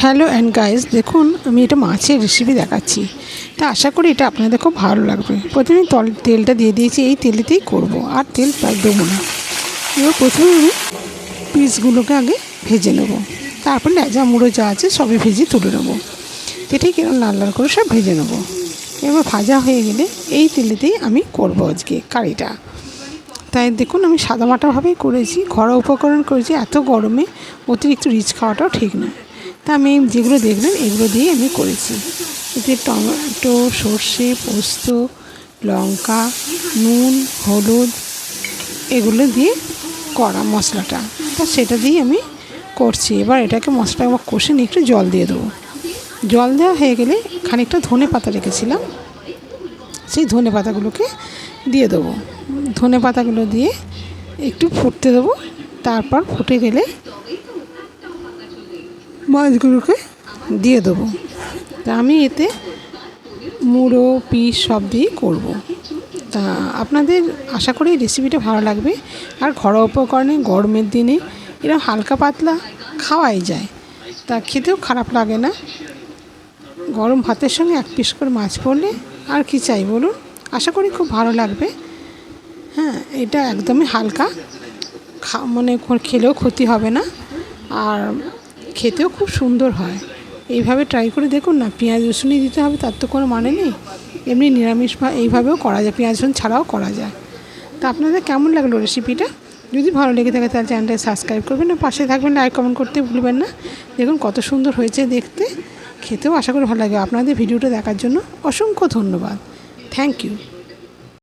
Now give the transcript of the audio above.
Hello and guys, দেখুন আমি এটা মাছের রেসিপি দেখাচ্ছি। তা আশা করি এটা আপনাদের খুব ভালো লাগবে। প্রথমে তেলটা দিয়ে দিয়েছি, এই তেলেতেই করব, আর তেল প্রায় দেবো না। এবার প্রথমে আমি পিসগুলোকে আগে ভেজে নেব, তারপর লেজা মুড়ো যা আছে সবই ভেজে তুলে নেবো। এটাই কিরম লাল লাল করে সব ভেজে নেবো। এবার ভাজা হয়ে গেলে এই তেলেতেই আমি করব আজকে কারিটা। তাই দেখুন আমি সাদামাটাভাবেই করেছি, ঘরোয়া উপকরণ করেছি। এত গরমে অতিরিক্ত রিচ খাওয়াটাও ঠিক নয়। তা আমি যেগুলো দেখলেন এগুলো দিয়ে আমি করেছি। এতে টমেটো, সর্ষে, পোস্ত, লঙ্কা, নুন, হলুদ এগুলো দিয়ে করা মশলাটা, তা সেটা দিয়ে আমি করছি। এবার এটাকে মশলাটা আবার কষে নিয়ে একটু জল দিয়ে দেবো। জল দেওয়া হয়ে গেলে খানিকটা ধনে পাতা রেখেছিলাম, সেই ধনে পাতাগুলোকে দিয়ে দেবো। ধনে পাতাগুলো দিয়ে একটু ফুটতে দেবো। তারপর ফুটে গেলে মাছগুলোকে দিয়ে দেবো। তা আমি এতে মুড়ো, পিস সব দিয়েই করব। তা আপনাদের আশা করি রেসিপিটা ভালো লাগবে। আর ঘরোয়া উপকরণে গরমের দিনে এরকম হালকা পাতলা খাওয়াই যায়, তা খেতেও খারাপ লাগে না। গরম ভাতের সঙ্গে এক পিস করে মাছ পড়লে আর কি চাই বলুন। আশা করি খুব ভালো লাগবে। হ্যাঁ, এটা একদমই হালকা, মানে খেলেও ক্ষতি হবে না, আর খেতেও খুব সুন্দর হয়। এইভাবে ট্রাই করে দেখুন না। পেঁয়াজ রসুনই দিতে হবে তার তো কোনো মানে নেই, এমনি নিরামিষ বা এইভাবেও করা যায়, পেঁয়াজ রসুন ছাড়াও করা যায়। তা আপনাদের কেমন লাগলো রেসিপিটা? যদি ভালো লেগে থাকে তাহলে চ্যানেলটা সাবস্ক্রাইব করবেন, আর পাশে থাকবেন, লাইক কমেন্ট করতে ভুলবেন না। দেখুন কত সুন্দর হয়েছে দেখতে, খেতেও আশা করি ভালো লাগে। আপনাদের ভিডিওটা দেখার জন্য অসংখ্য ধন্যবাদ। Thank you.